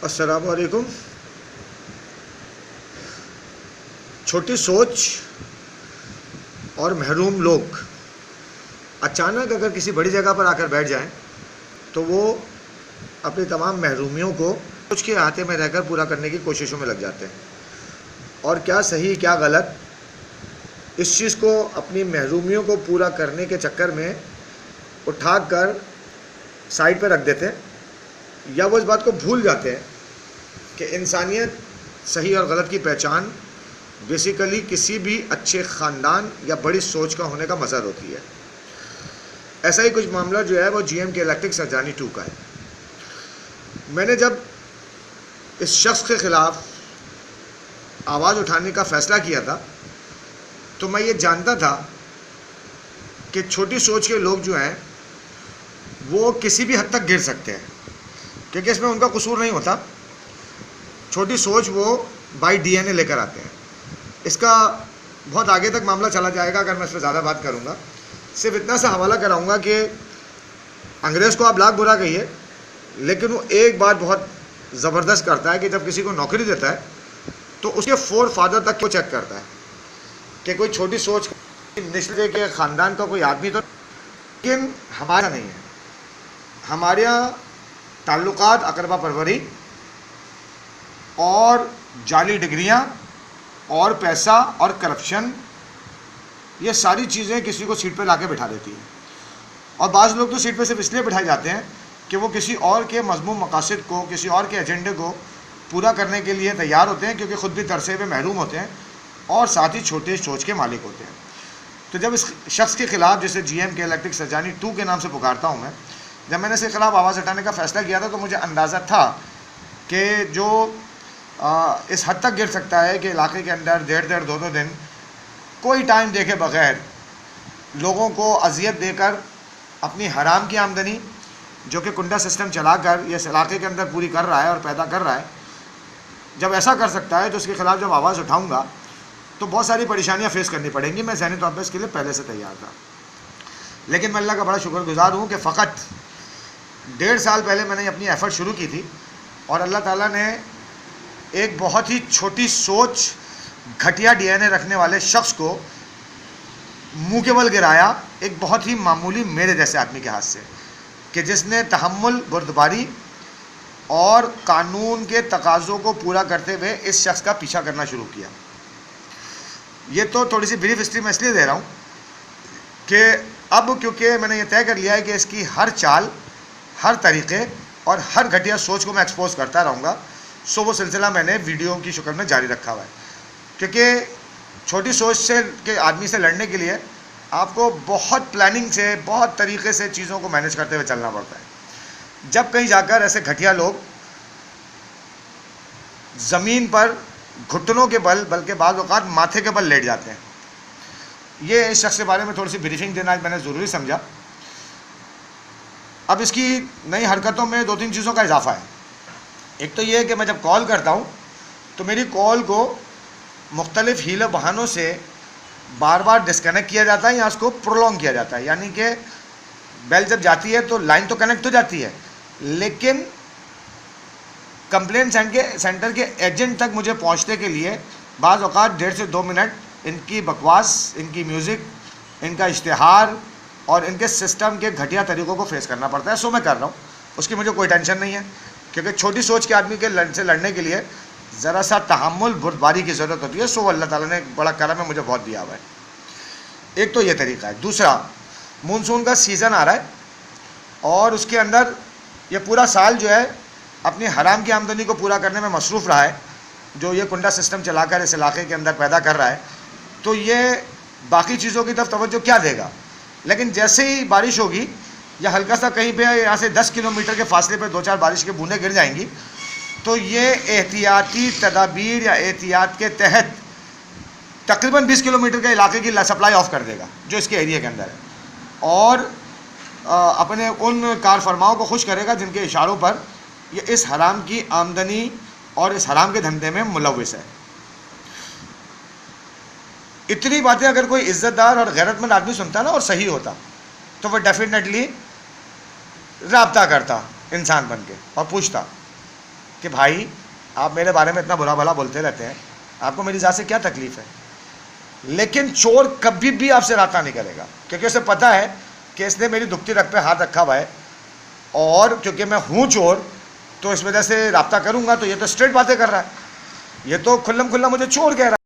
السلام علیکم. چھوٹی سوچ اور محروم لوگ اچانک اگر کسی بڑی جگہ پر آ کر بیٹھ جائیں تو وہ اپنی تمام محرومیوں کو سوچ کے احاطے میں رہ کر پورا کرنے کی کوششوں میں لگ جاتے ہیں. اور کیا صحیح کیا غلط اس چیز کو اپنی محرومیوں کو پورا کرنے کے چکر میں اٹھا کر سائڈ پہ رکھ دیتے ہیں، یا وہ اس بات کو بھول جاتے ہیں کہ انسانیت صحیح اور غلط کی پہچان بیسیکلی کسی بھی اچھے خاندان یا بڑی سوچ کا ہونے کا مظہر ہوتی ہے. ایسا ہی کچھ معاملہ جو ہے وہ جی ایم کے الیکٹرک سرجانی 2 کا ہے. میں نے جب اس شخص کے خلاف آواز اٹھانے کا فیصلہ کیا تھا تو میں یہ جانتا تھا کہ چھوٹی سوچ کے لوگ جو ہیں وہ کسی بھی حد تک گر سکتے ہیں، کیونکہ اس میں ان کا قصور نہیں ہوتا. چھوٹی سوچ وہ بائی ڈی این اے لے کر آتے ہیں. اس کا بہت آگے تک معاملہ چلا جائے گا اگر میں اس پہ زیادہ بات کروں گا. صرف اتنا سا حوالہ کراؤں گا کہ انگریز کو آپ لاکھ برا کہیے، لیکن وہ ایک بات بہت زبردست کرتا ہے کہ جب کسی کو نوکری دیتا ہے تو اس کے فور فادر تک کو چیک کرتا ہے کہ کوئی چھوٹی سوچ نسل کے خاندان کا کوئی آدمی تو، لیکن ہمارا نہیں ہے. ہمارے یہاں تعلقات، اقربا پروری اور جعلی ڈگریاں اور پیسہ اور کرپشن، یہ ساری چیزیں کسی کو سیٹ پہ لا کے بٹھا دیتی ہیں. اور بعض لوگ تو سیٹ پہ صرف اس لیے بٹھائے جاتے ہیں کہ وہ کسی اور کے مذموم مقاصد کو، کسی اور کے ایجنڈے کو پورا کرنے کے لیے تیار ہوتے ہیں، کیونکہ خود بھی ترسے ہوئے محروم ہوتے ہیں اور ساتھ ہی چھوٹے سوچ کے مالک ہوتے ہیں. تو جب اس شخص کے خلاف، جسے جی ایم کے الیکٹرک سرجانی 2 کے نام سے پکارتا ہوں میں، جب میں نے اس کے خلاف آواز اٹھانے کا فیصلہ کیا تھا تو مجھے اندازہ تھا کہ جو اس حد تک گر سکتا ہے کہ علاقے کے اندر 1.5 2 دن کوئی ٹائم دیکھے بغیر لوگوں کو اذیت دے کر اپنی حرام کی آمدنی جو کہ کنڈا سسٹم چلا کر یہ اس علاقے کے اندر پوری کر رہا ہے اور پیدا کر رہا ہے، جب ایسا کر سکتا ہے تو اس کے خلاف جب آواز اٹھاؤں گا تو بہت ساری پریشانیاں فیس کرنی پڑیں گی. میں ذہنی طور پہ اس کے لیے پہلے سے تیار تھا، لیکن میں اللہ کا بڑا شکر گزار ہوں کہ فقط 1.5 سال پہلے میں نے اپنی ایفرٹ شروع کی تھی اور اللہ تعالیٰ نے ایک بہت ہی چھوٹی سوچ، گھٹیا ڈی این اے رکھنے والے شخص کو منہ کے بل گرایا ایک بہت ہی معمولی میرے جیسے آدمی کے ہاتھ سے، کہ جس نے تحمل، بردباری اور قانون کے تقاضوں کو پورا کرتے ہوئے اس شخص کا پیچھا کرنا شروع کیا. یہ تو تھوڑی سی بریف ہسٹری میں اس لیے دے رہا ہوں کہ اب کیونکہ میں نے یہ طے کر لیا ہے کہ اس کی ہر چال، ہر طریقے اور ہر گھٹیا سوچ کو میں ایکسپوز کرتا رہوں گا، سو وہ سلسلہ میں نے ویڈیو کی شکل میں جاری رکھا ہوا ہے. کیونکہ چھوٹی سوچ سے کے آدمی سے لڑنے کے لیے آپ کو بہت پلاننگ سے، بہت طریقے سے چیزوں کو مینیج کرتے ہوئے چلنا پڑتا ہے. جب کہیں جا کر ایسے گھٹیا لوگ زمین پر گھٹنوں کے بل، بلکہ بعض اوقات ماتھے کے بل لیٹ جاتے ہیں. یہ اس شخص کے بارے میں تھوڑی سی بریفنگ دینا میں نے ضروری سمجھا. اب اس کی نئی حرکتوں میں 2-3 چیزوں کا اضافہ ہے. ایک تو یہ کہ میں جب کال کرتا ہوں تو میری کال کو مختلف حیلے بہانوں سے بار بار ڈسکنیکٹ کیا جاتا ہے یا اس کو پرولونگ کیا جاتا ہے. یعنی کہ بیل جب جاتی ہے تو لائن تو کنیکٹ ہو جاتی ہے، لیکن کمپلین سینٹر کے ایجنٹ تک مجھے پہنچنے کے لیے بعض اوقات 1.5 سے 2 منٹ ان کی بکواس، ان کی میوزک، ان کا اشتہار اور ان کے سسٹم کے گھٹیا طریقوں کو فیس کرنا پڑتا ہے. سو میں کر رہا ہوں، اس کی مجھے کوئی ٹینشن نہیں ہے، کیونکہ چھوٹی سوچ کے آدمی کے سے لڑنے کے لیے ذرا سا تحمل، بردباری کی ضرورت ہوتی ہے. سو اللہ تعالیٰ نے بڑا کرم ہے، مجھے بہت دیا ہوا ہے. ایک تو یہ طریقہ ہے. دوسرا، مونسون کا سیزن آ رہا ہے اور اس کے اندر یہ پورا سال جو ہے اپنی حرام کی آمدنی کو پورا کرنے میں مصروف رہا ہے، جو یہ کنڈا سسٹم چلا کر اس علاقے کے اندر پیدا کر رہا ہے. تو یہ باقی چیزوں کی طرف توجہ کیا دے گا، لیکن جیسے ہی بارش ہوگی یا ہلکا سا کہیں پہ یہاں سے 10 کلومیٹر کے فاصلے پہ 2-4 بارش کے بوندیں گر جائیں گی تو یہ احتیاطی تدابیر یا احتیاط کے تحت تقریباً 20 کلومیٹر کے علاقے کی سپلائی آف کر دے گا جو اس کے ایریے کے اندر ہے، اور اپنے ان کار فرماؤں کو خوش کرے گا جن کے اشاروں پر یہ اس حرام کی آمدنی اور اس حرام کے دھندے میں ملوث ہے. اتنی باتیں اگر کوئی عزت دار اور غیرت مند آدمی سنتا نا اور صحیح ہوتا تو وہ ڈیفینیٹلی رابطہ کرتا انسان بن کے اور پوچھتا کہ بھائی آپ میرے بارے میں اتنا برا بھلا بولتے رہتے ہیں، آپ کو میری ذات سے کیا تکلیف ہے؟ لیکن چور کبھی بھی آپ سے رابطہ نہیں کرے گا، کیونکہ اسے پتا ہے کہ اس نے میری دکھتی رگ پہ ہاتھ رکھا ہوا ہے، اور کیونکہ میں ہوں چور تو اس وجہ سے رابطہ کروں گا۔ تو یہ تو اسٹریٹ باتیں کر رہا ہے، یہ تو کھلم کھلا مجھے چور کہہ رہا ہے۔